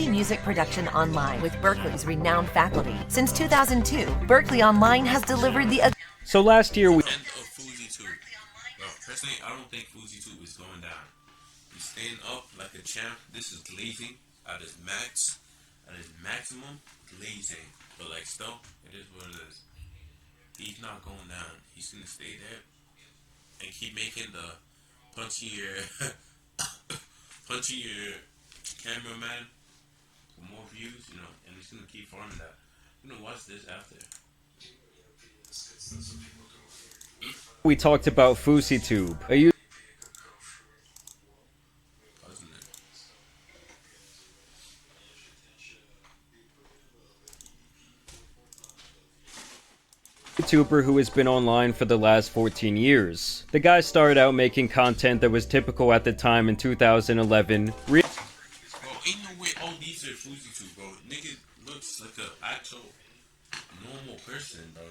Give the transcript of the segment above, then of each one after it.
study music production online with Berklee's renowned faculty. Since 2002, Berklee Online has delivered the... So last year we... End of Fousey 2. Personally, I don't think Fousey 2 is going down. He's staying up like a champ. This is glazing at his max. At his maximum, glazing. But like still, it is what it is. He's not going down. He's gonna stay there and keep making the punchier cameraman for more views, you know, and he's gonna keep farming that. I'm gonna watch this after. We talked about Fousey Tube, a YouTuber who has been online for the last 14 years. The guy started out making content that was typical at the time in 2011. Bro, ain't no way all these are Fousey Tube, bro. Nigga looks like an actual normal person, bro.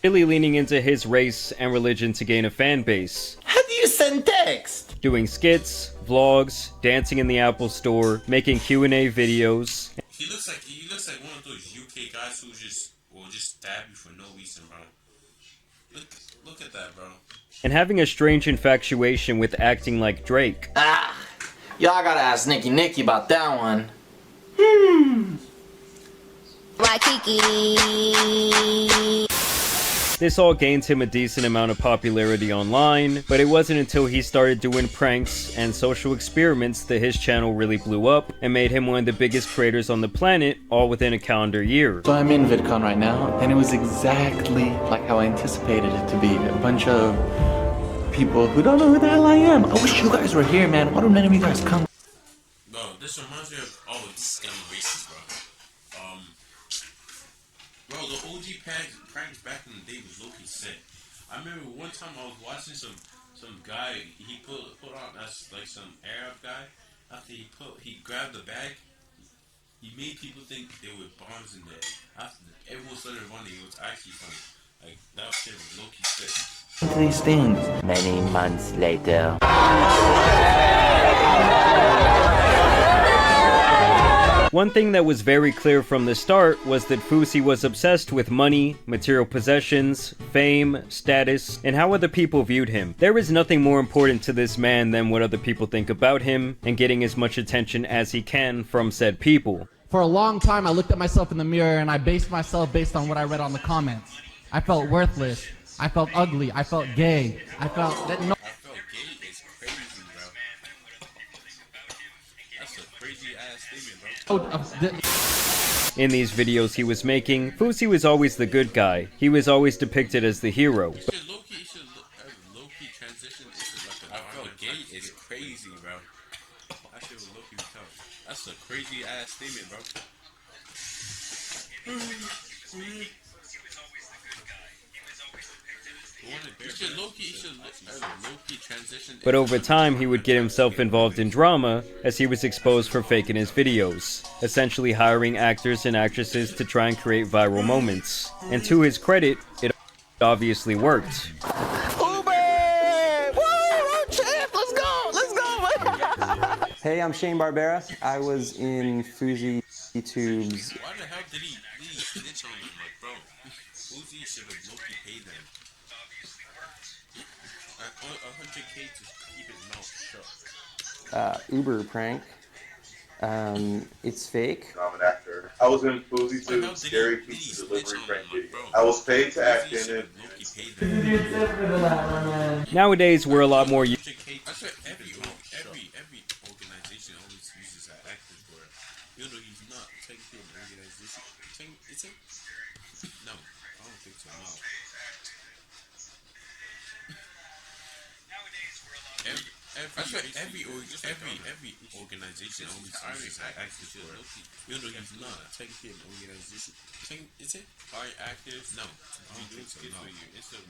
Really leaning into his race and religion to gain a fan base. How do you send text? Doing skits, vlogs, dancing in the Apple Store, making Q&A videos. He looks like one of those UK guys who will just stab you for no reason, bro. Look at that, bro. And having a strange infatuation with acting like Drake. Y'all gotta ask Nicky about that one. Waikiki. This all gained him a decent amount of popularity online, but it wasn't until he started doing pranks and social experiments that his channel really blew up and made him one of the biggest creators on the planet, all within a calendar year. So I'm in VidCon right now, and it was exactly like how I anticipated it to be. A bunch of people who don't know who the hell I am. I wish you guys were here, man. Why don't none of you guys come? Bro, this reminds me of this is kind of racist, bro. Bro, the OG pranks back in the day was low-key sick. I remember one time I was watching some guy, he put on that's like some Arab guy. After he grabbed the bag, he made people think there were bombs in there. After everyone started running, it was actually funny. Like that shit was low-key sick. These things. Many months later. One thing that was very clear from the start was that Fousey was obsessed with money, material possessions, fame, status, and how other people viewed him. There is nothing more important to this man than what other people think about him, and getting as much attention as he can from said people. For a long time, I looked at myself in the mirror and I based myself based on what I read on the comments. I felt worthless. I felt ugly. I felt gay. I felt that no. I felt gay is crazy, bro. That's a crazy ass statement, bro. In these videos he was making, Fousey was always the good guy. He was always depicted as the hero. It should low-key transition into like a I felt gay is crazy, bro. That shit was low-key tough. That's a crazy ass statement, bro. But over time, he would get himself involved in drama as he was exposed for faking his videos, essentially hiring actors and actresses to try and create viral moments. And to his credit, it obviously worked. Hey, I'm Shane Barbera. I was in Fousey Tube's. Why the hell did he snitch on him? Like, bro, Fousey should have low-key paid them. 100K to keep his mouth shut. Uber prank. It's fake. I'm an actor. I was in Fousey Tube's Scary Pizza Delivery prank video. I was paid to act in it. Nowadays, we're a lot more That's what every organization always uses that actor for. Even though he's not technically an organization. It's a no, I don't think so. No. Every organization always uses that actor for. Even though he's not technically an organization. Is it? Are actors? No. I don't think so. No. It's an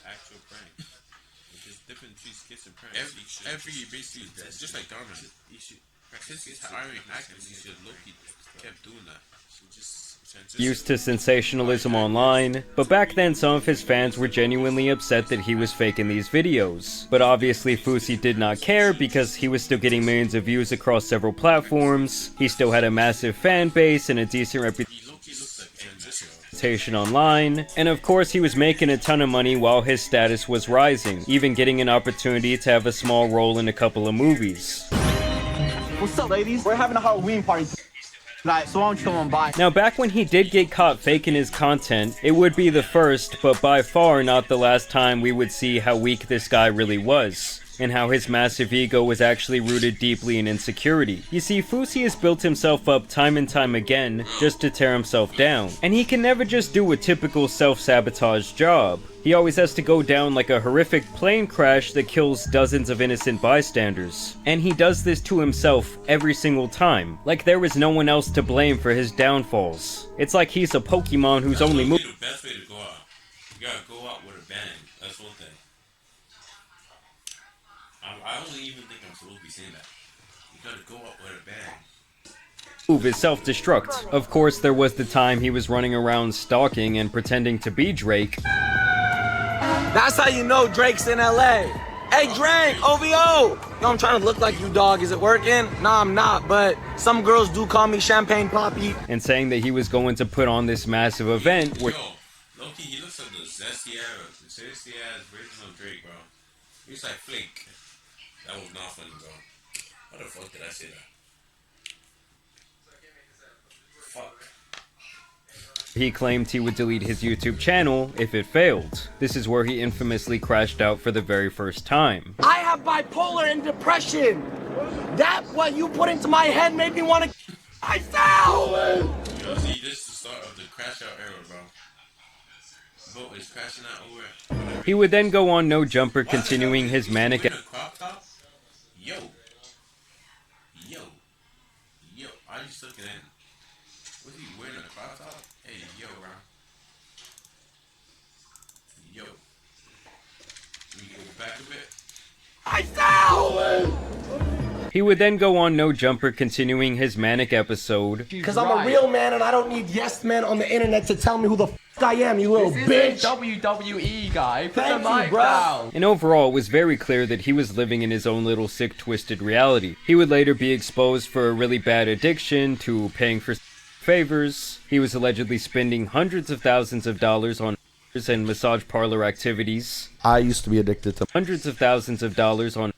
actual prank. There's different between skits and pranks. Every basically just like Dharma. Since he's hiring actors, he should Loki kept doing that. Used to sensationalism online, but back then some of his fans were genuinely upset that he was faking these videos. But obviously Fousey did not care because he was still getting millions of views across several platforms, he still had a massive fan base and a decent reputation online, and of course he was making a ton of money while his status was rising, even getting an opportunity to have a small role in a couple of movies. What's up, ladies? We're having a Halloween party tonight, so why don't you come on by? Now, back when he did get caught faking his content, it would be the first, but by far not the last time we would see how weak this guy really was, and how his massive ego was actually rooted deeply in insecurity. You see, Fousey has built himself up time and time again just to tear himself down, and he can never just do a typical self-sabotage job. He always has to go down like a horrific plane crash that kills dozens of innocent bystanders. And he does this to himself every single time, like there was no one else to blame for his downfalls. It's like he's a Pokemon who's only moving. The best way to go out. You gotta go out with a bang. That's one thing. I don't even think I'm supposed to be saying that. You gotta go out with a bang. Move is self-destruct. Of course, there was the time he was running around stalking and pretending to be Drake. That's how you know Drake's in LA. Hey Drake, OVO! No, I'm trying to look like you, dog. Is it working? Nah, I'm not, but some girls do call me Champagne Poppy. And saying that he was going to put on this massive event where... Yo, Loki, he looks like the zesty ass version of Drake, bro. He's like Flake. That was not funny, bro. What the fuck did I say that? Fuck. He claimed he would delete his YouTube channel if it failed. This is where he infamously crashed out for the very first time. I have bipolar and depression. That what you put into my head made me want to... I fell! Yo, see, this is the start of the crash out era, bro. Boat is crashing out over. He would then go on No Jumper, continuing his manic... Crop top? Yo, I just took it in. Was he wearing a crop top? Hey, yo, bro. Yo. We go back a bit. I fell! He would then go on No Jumper, continuing his manic episode. Because I'm a real man and I don't need yes men on the internet to tell me who the f I am, you little bitch. WWE guy. Put Thank the you, mic bro. down. And overall, it was very clear that he was living in his own little sick, twisted reality. He would later be exposed for a really bad addiction to paying for favors. He was allegedly spending hundreds of thousands of dollars on and massage parlor activities. I used to be addicted to hundreds of thousands of dollars on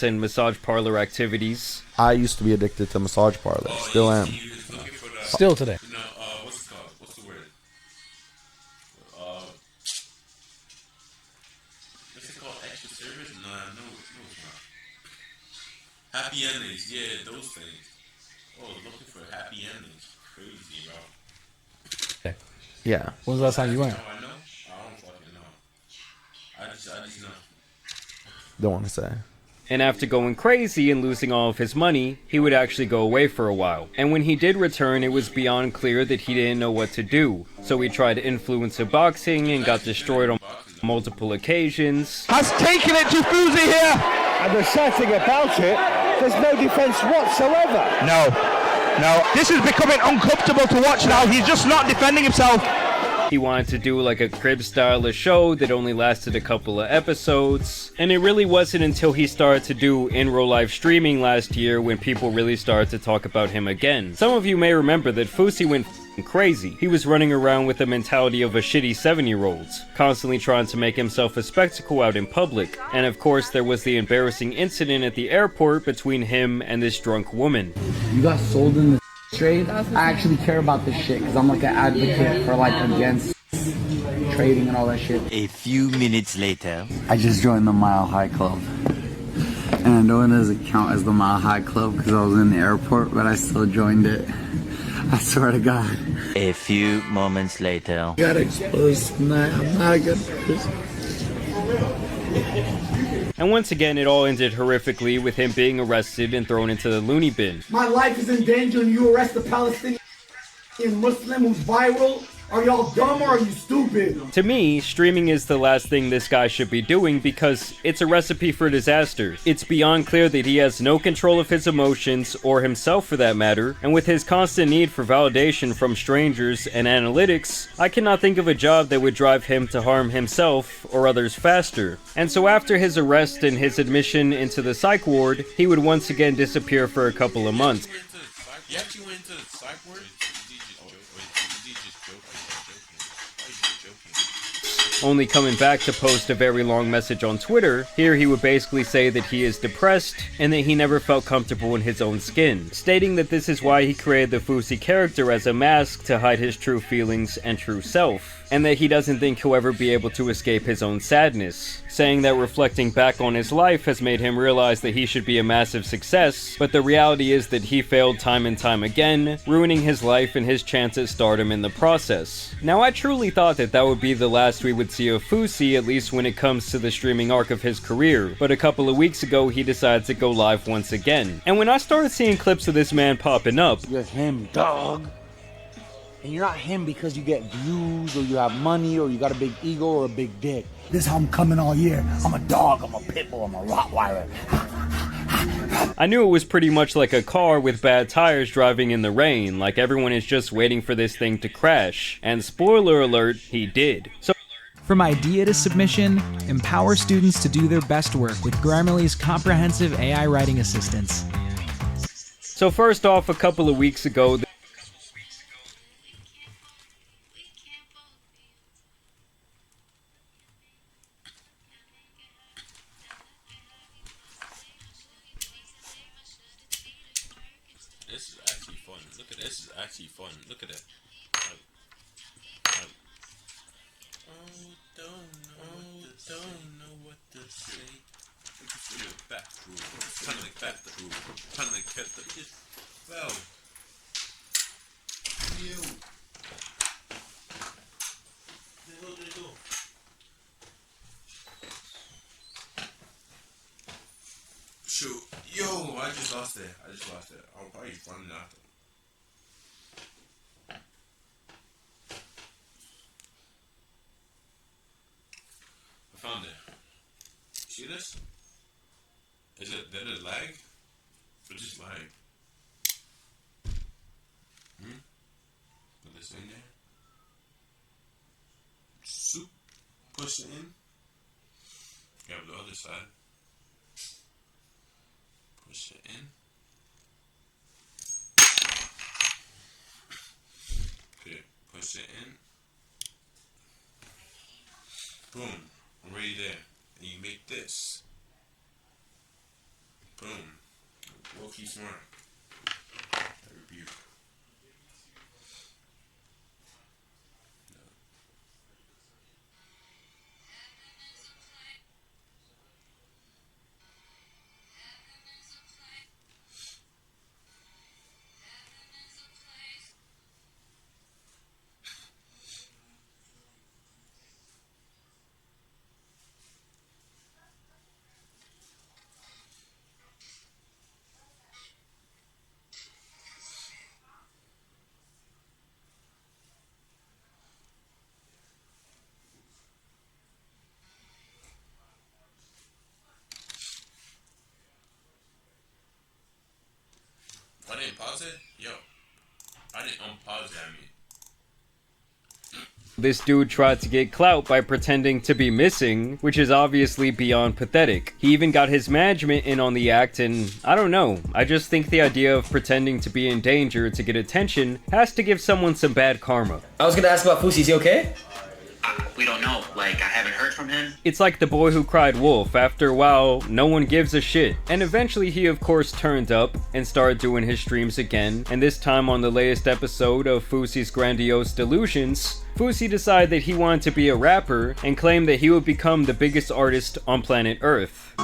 and massage parlor activities. I used to be addicted to massage parlors. Still am. Still today. No, what's it called? What's the word? What's it called? Extra service? No, it's not. Happy endings, yeah, those things. Oh, looking for happy endings. Crazy, bro. Yeah. When was the last time you went? How I know? I don't fucking know. I just know. Don't want to say. And after going crazy and losing all of his money, he would actually go away for a while. And when he did return, it was beyond clear that he didn't know what to do. So he tried influencer boxing and got destroyed on multiple occasions. Has taken it to Fousey here! And the sad thing about it, there's no defense whatsoever. No. This is becoming uncomfortable to watch now. He's just not defending himself. He wanted to do like a crib style of show that only lasted a couple of episodes. And it really wasn't until he started to do in real life streaming last year when people really started to talk about him again. Some of you may remember that Fousey went crazy. He was running around with the mentality of a shitty 7-year-old, constantly trying to make himself a spectacle out in public. And of course there was the embarrassing incident at the airport between him and this drunk woman. You got sold in the trade. I actually care about this shit because I'm like an advocate for like against trading and all that shit. A few minutes later, I just joined the Mile High Club. And I know it doesn't count as the Mile High Club because I was in the airport, but I still joined it. I swear to God. a few moments later. I got exposed tonight. I'm not a good person. And once again, it all ended horrifically with him being arrested and thrown into the loony bin. My life is in danger and you arrest a Palestinian Muslim who's viral. Are y'all dumb or are you stupid? To me, streaming is the last thing this guy should be doing because it's a recipe for disaster. It's beyond clear that he has no control of his emotions, or himself for that matter, and with his constant need for validation from strangers and analytics, I cannot think of a job that would drive him to harm himself or others faster. And so after his arrest and his admission into the psych ward, he would once again disappear for a couple of months. You actually went into the psych ward? Only coming back to post a very long message on Twitter. Here he would basically say that he is depressed and that he never felt comfortable in his own skin, stating that this is why he created the Fousey character as a mask to hide his true feelings and true self, and that he doesn't think he'll ever be able to escape his own sadness, saying that reflecting back on his life has made him realize that he should be a massive success, but the reality is that he failed time and time again, ruining his life and his chance at stardom in the process. Now I truly thought that that would be the last we would see of Fousey, at least when it comes to the streaming arc of his career, but a couple of weeks ago he decided to go live once again. And when I started seeing clips of this man popping up, You're him, dog. And you're not him because you get views or you have money or you got a big ego or a big dick. This is how I'm coming all year. I'm a dog, I'm a pit bull, I'm a Rottweiler. I knew it was pretty much like a car with bad tires driving in the rain, like everyone is just waiting for this thing to crash. And spoiler alert, he did. So from idea to submission, empower students to do their best work with Grammarly's comprehensive AI writing assistance. So first off, a couple of weeks ago, This is actually fun. Look at this. This is actually fun. Look at it. Don't know what to say. It's in the back room. Kind of like back the room. Kind of like kept the. Just fell. You. There they go. Shoot. Yo, I just lost it. I'll probably run after. I found it. See this? Is it did it lag? Or just lag? Put this in there. Soup. Push it in. Grab the other side. Push it in. Okay, push it in. Boom. Already there. And you make this. Boom. We'll keep smart. Rebuke. I didn't pause it? Yo. I didn't unpause it, I mean. this dude tried to get clout by pretending to be missing, which is obviously beyond pathetic. He even got his management in on the act, and I don't know, I just think the idea of pretending to be in danger to get attention has to give someone some bad karma. I was gonna ask about Fousey, is he okay? We don't know. Like, I haven't heard from him. It's like the boy who cried wolf. After a while, no one gives a shit. And eventually he of course turned up and started doing his streams again, and this time on the latest episode of Fousey's Grandiose Delusions, Fousey decided that he wanted to be a rapper and claimed that he would become the biggest artist on planet Earth.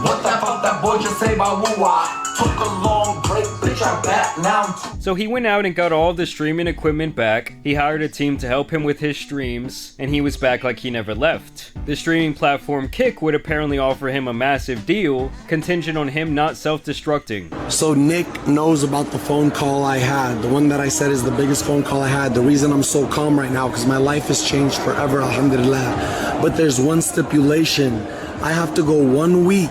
What the fuck that boy just say about woo-wah? Took a long break, bitch, I'm back now. So he went out and got all the streaming equipment back, he hired a team to help him with his streams, and he was back like he never left. The streaming platform Kick would apparently offer him a massive deal, contingent on him not self-destructing. So Nick knows about the phone call I had, the one that I said is the biggest phone call I had. The reason I'm so calm right now, because my life has changed forever, alhamdulillah. But there's one stipulation. I have to go 1 week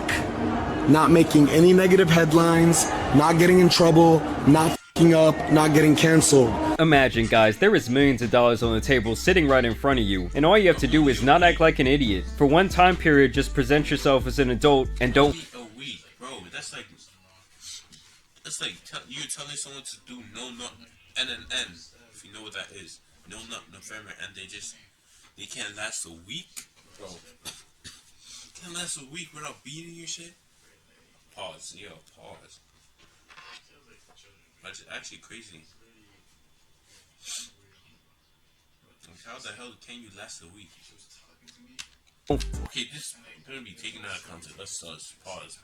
not making any negative headlines, not getting in trouble, not f***ing up, not getting canceled. Imagine, guys, there is millions of dollars on the table sitting right in front of you, and all you have to do is not act like an idiot. For one time period, just present yourself as an adult and don't... A week, bro, that's like you telling someone to do no nothing, NNN, if you know what that is. No nothing, November, and they can't last a week, bro. Can't last a week without beating your shit. Pause, yo, pause. That's actually crazy. Like, how the hell can you last a week? Okay, this gonna be taken out of context. Let's pause.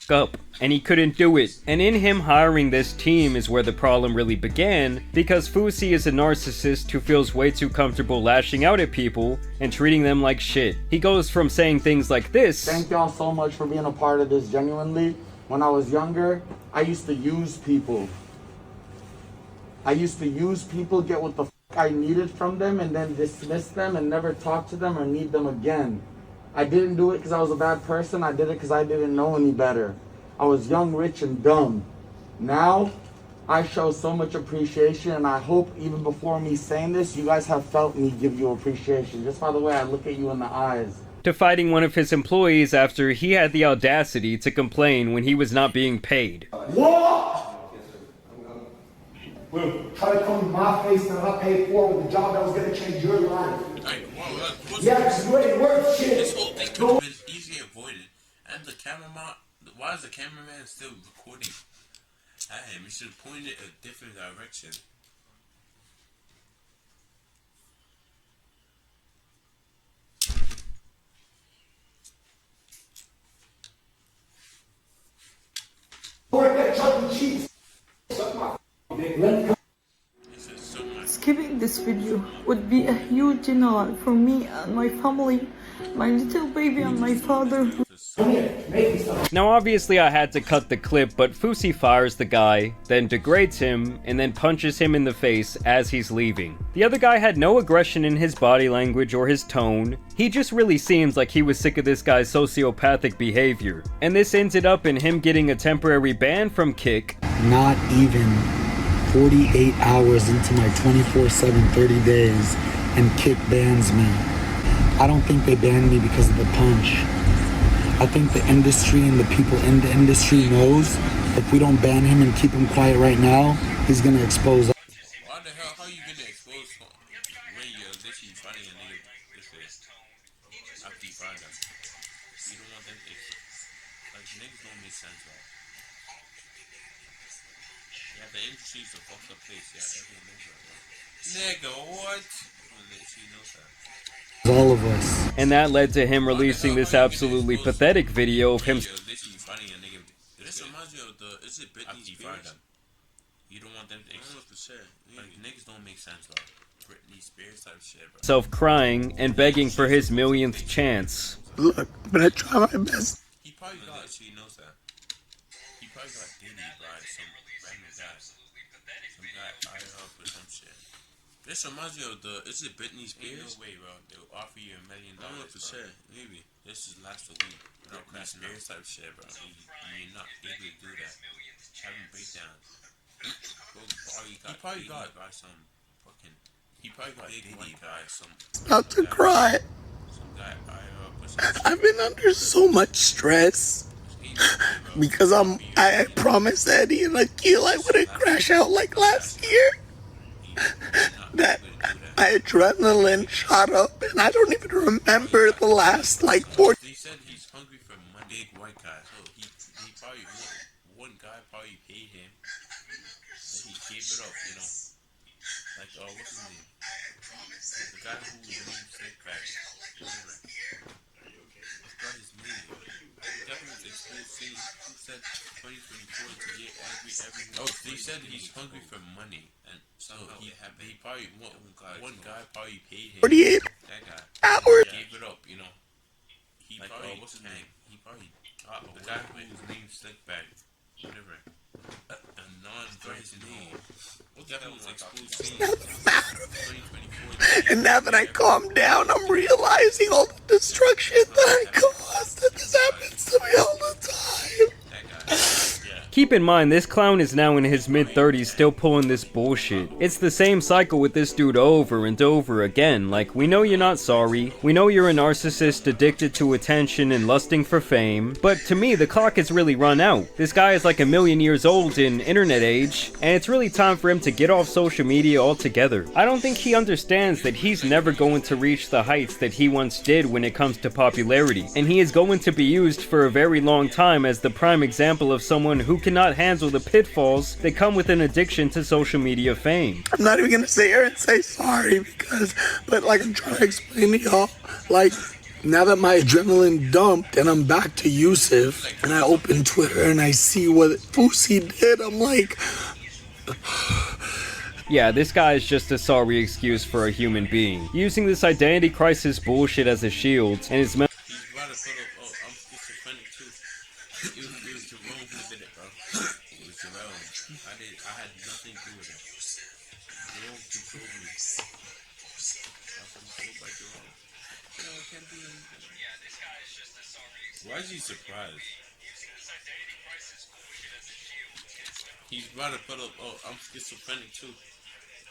up, and he couldn't do it. And in him hiring this team is where the problem really began, because Fousey is a narcissist who feels way too comfortable lashing out at people and treating them like shit. He goes from saying things like this: Thank y'all so much for being a part of this, genuinely. When I was younger, I used to use people. Get what the f I needed from them, and then dismiss them and never talk to them or need them again. I didn't do it because I was a bad person. I did it because I didn't know any better. I was young, rich, and dumb. Now, I show so much appreciation, and I hope even before me saying this, you guys have felt me give you appreciation. Just by the way I look at you in the eyes. To fighting one of his employees after he had the audacity to complain when he was not being paid. What? Will try to come in my face that I paid for with a job that was going to change your life. Yeah, because you ain't worth shit. This whole thing could have been easily avoided. And the cameraman, why is the cameraman still recording at him? He should have pointed it a different direction. Work at Chuck E. Cheese. Skipping this video would be a huge denial for me and my family, my little baby and my father. Now obviously I had to cut the clip, but Fousey fires the guy, then degrades him, and then punches him in the face as he's leaving. The other guy had no aggression in his body language or his tone. He just really seems like he was sick of this guy's sociopathic behavior. And this ended up in him getting a temporary ban from Kick. Not even 48 hours into my 24/7 30 days, and Kick bans me. I don't think they banned me because of the punch. I think the industry and the people in the industry knows if we don't ban him and keep him quiet right now, he's gonna expose us. Why the hell, how you gonna expose when you're literally fighting a nigga this after you find them? You don't want them to, like, niggas don't make sense, right? Yeah, the industry is a fucked up place, yeah, everyone knows that. Nigga, what? Well, she knows that. All of us. And that led to him releasing this absolutely pathetic video of him This reminds me of the, is it Britney Spears? You don't want them to, like, niggas don't make sense, though. Britney Spears type shit, bro. self crying and begging for his millionth chance. Look, I'm gonna try my best. He probably got, she knows that. He probably got Diddy by some random guy. Some guy higher up or some shit. This reminds me of the, is it Britney Spears? No way, bro. They'll offer you $1 million. I don't know for sure. Maybe. This is last a week. Britney Spears type shit, bro. You're not able to do that. Having breakdowns. He probably got by some fucking, he probably got Diddy by some. About to cry. Some guy higher up or some shit. I've been under so much stress. Because I promised Eddie and Akil I wouldn't crash out like last year. That my adrenaline shot up and I don't even remember the last like 4. He said he's hungry for one big white guy. So he probably, one guy probably paid him. And he gave it up, you know. Like, what's his name? The guy who named Snake Back. I forgot his name. He definitely was said 2024 to get every. Oh, they said he's hungry for money, and so he probably one guy probably paid him. 48 hours. Gave it up, you know. He like, probably what's his name? He probably the guy whose name Slickback, whatever. A non-version name. What that was exclusive. And now that I calm down, I'm realizing all the destruction that I caused, that this happens to me all the time. Keep in mind, this clown is now in his mid-30s still pulling this bullshit. It's the same cycle with this dude over and over again. Like, we know you're not sorry, we know you're a narcissist addicted to attention and lusting for fame, but to me, the clock has really run out. This guy is like a million years old in internet age, and it's really time for him to get off social media altogether. I don't think he understands that he's never going to reach the heights that he once did when it comes to popularity, and he is going to be used for a very long time as the prime example of someone who cannot handle the pitfalls that come with an addiction to social media fame. I'm not even gonna sit here and say sorry but like I'm trying to explain to y'all, like now that my adrenaline dumped and I'm back to Yusuf and I open Twitter and I see what Fousey did, I'm like... Yeah, this guy is just a sorry excuse for a human being, using this identity crisis bullshit as a shield, and his Why is he surprised? He's about to put up, I'm schizophrenic too.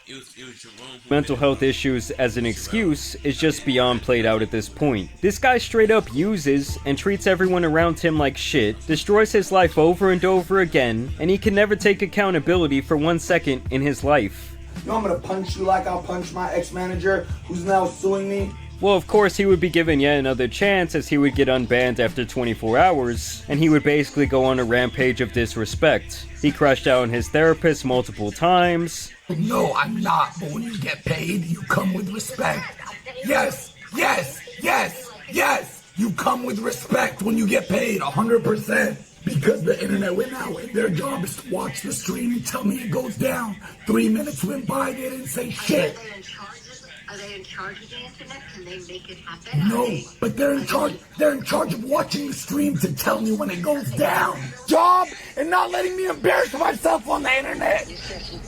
It was Jerome who mental health issues as an excuse is just beyond played out at this point. This guy straight up uses and treats everyone around him like shit, destroys his life over and over again, and he can never take accountability for 1 second in his life. You know I'm gonna punch you like I'll punch my ex-manager who's now suing me? Well, of course, he would be given yet another chance as he would get unbanned after 24 hours, and he would basically go on a rampage of disrespect. He crashed out on his therapist multiple times. No, I'm not, but when you get paid, you come with respect. Yes, yes, yes, yes! You come with respect when you get paid, 100%. Because the internet went out and their job is to watch the stream and tell me it goes down. 3 minutes went by, they didn't say shit. Are they in charge of the internet? Can they make it happen? No, but they're in charge. They're in charge of watching the stream to tell me when it goes down. Job and not letting me embarrass myself on the internet. You said you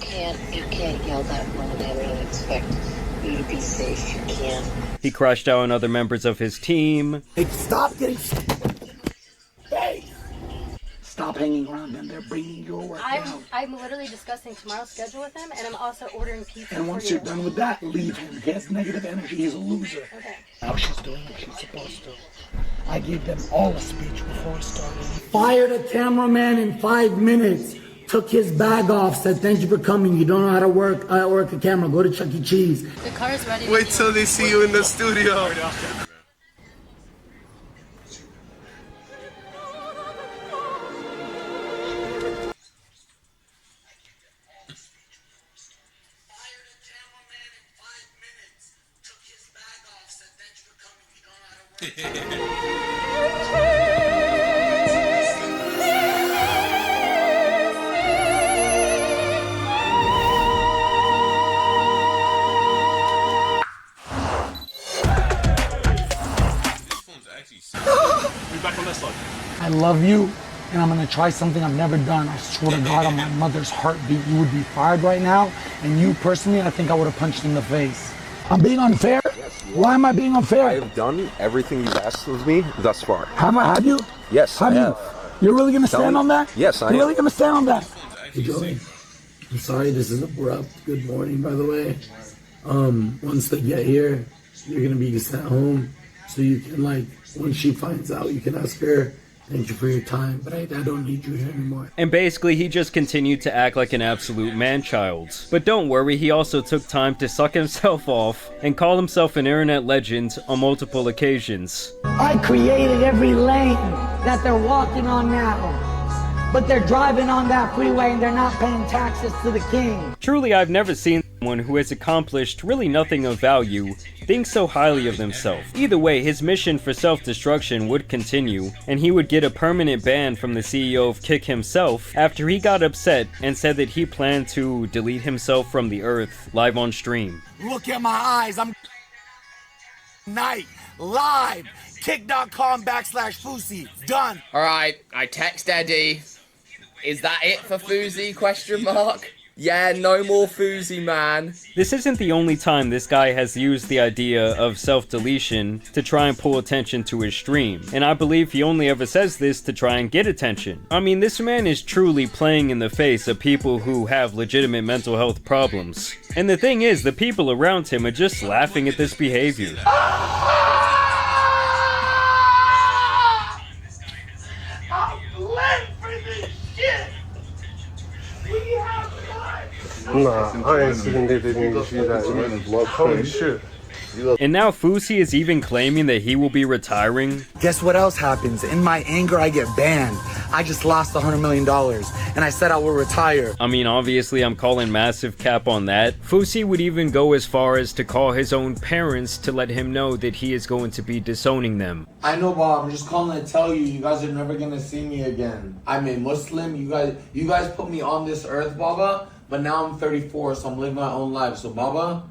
can't yell that one and they expect you to be safe. You can't. He crashed out on other members of his team. Hey, stop getting. Hey. Stop hanging around them. They're bringing your work down. I'm literally discussing tomorrow's schedule with him, and I'm also ordering pizza. And once you're done with that, leave him. He has negative energy. He's a loser. Okay. Now she's doing what she's supposed to. I gave them all a speech before it started. Fired a cameraman in 5 minutes. Took his bag off. Said, "Thank you for coming. You don't know how to work a camera. Go to Chuck E. Cheese." The car's ready. Wait till they see you in the studio. I love you, and I'm gonna try something I've never done. I swear to God, on my mother's heartbeat, you would be fired right now, and you personally, I think I would have punched in the face. I'm being unfair? Yes, why am I being unfair? I have done everything you've asked of me thus far. Have you? Yes, I have. You're really gonna stand on that? Yes, I am. You're really gonna stand on that? Hey, Joey, I'm sorry this is abrupt. Good morning, by the way. Once they get here, you're gonna be sent home, so you can, like, once she finds out, you can ask her, "Thank you for your time, but I don't need you here anymore." And basically, he just continued to act like an absolute man-child. But don't worry, he also took time to suck himself off and call himself an internet legend on multiple occasions. I created every lane that they're walking on now, but they're driving on that freeway and they're not paying taxes to the king. Truly, I've never seen someone who has accomplished really nothing of value thinks so highly of himself. Either way, his mission for self-destruction would continue, and he would get a permanent ban from the CEO of Kick himself after he got upset and said that he planned to delete himself from the earth live on stream. Look at my eyes. I'm night live. Kick.com/Fousey. Done. Alright, I text Eddie. Is that it for Fousey? Question mark. Yeah, no more Fousey, man. This isn't the only time this guy has used the idea of self-deletion to try and pull attention to his stream, and I believe he only ever says this to try and get attention. I mean, this man is truly playing in the face of people who have legitimate mental health problems. And the thing is, the people around him are just laughing at this behavior. Nah, I ain't seen that nigga shit that. Holy shit. And now Fousey is even claiming that he will be retiring. Guess what else happens? In my anger, I get banned. I just lost $100 million, and I said I will retire. I mean, obviously I'm calling massive cap on that. Fousey would even go as far as to call his own parents to let him know that he is going to be disowning them. I know, Bob. I'm just calling to tell you, you guys are never gonna see me again. I'm a Muslim. You guys put me on this earth, Baba. But now I'm 34, so I'm living my own life. So, Baba,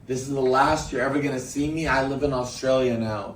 this is the last you're ever gonna see me. I live in Australia now.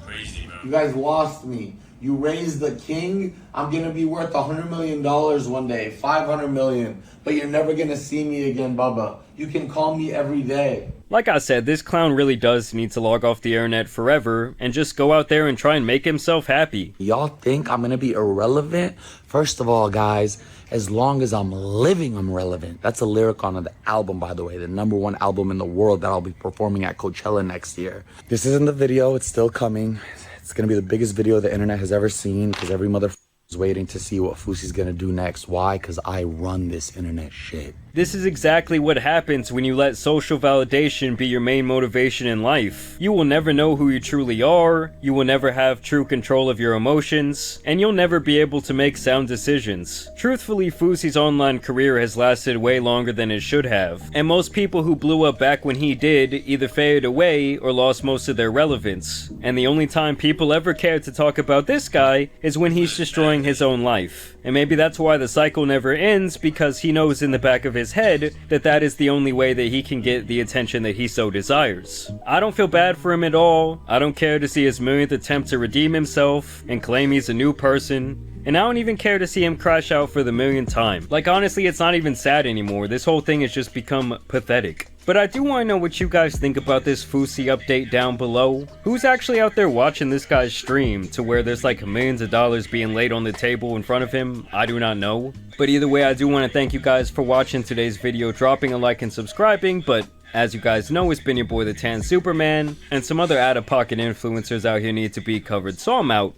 Crazy, bro. You guys lost me. You raised the king. I'm gonna be worth $100 million one day, 500 million. But you're never gonna see me again, Baba. You can call me every day. Like I said, this clown really does need to log off the internet forever and just go out there and try and make himself happy. Y'all think I'm gonna be irrelevant? First of all, guys, as long as I'm living, I'm relevant. That's a lyric on the album, by the way, the #1 album in the world that I'll be performing at Coachella next year. This isn't the video, it's still coming. It's gonna be the biggest video the internet has ever seen because every motherfucker is waiting to see what Fousey's gonna do next. Why? Because I run this internet shit. This is exactly what happens when you let social validation be your main motivation in life. You will never know who you truly are, you will never have true control of your emotions, and you'll never be able to make sound decisions. Truthfully, Fousey's online career has lasted way longer than it should have, and most people who blew up back when he did either faded away or lost most of their relevance. And the only time people ever cared to talk about this guy is when he's destroying his own life. And maybe that's why the cycle never ends, because he knows in the back of his head that that is the only way that he can get the attention that he so desires. I don't feel bad for him at all. I don't care to see his millionth attempt to redeem himself and claim he's a new person. And I don't even care to see him crash out for the millionth time. Like, honestly, it's not even sad anymore. This whole thing has just become pathetic. But I do want to know what you guys think about this Fousey update down below. Who's actually out there watching this guy's stream to where there's like millions of dollars being laid on the table in front of him? I do not know. But either way, I do want to thank you guys for watching today's video, dropping a like and subscribing. But as you guys know, it's been your boy the Tan Superman, and some other out-of-pocket influencers out here need to be covered. So I'm out.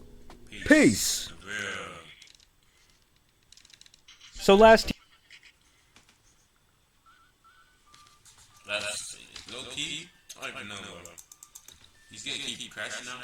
Peace. So That's low key. I don't even know. He's gonna keep crashing out.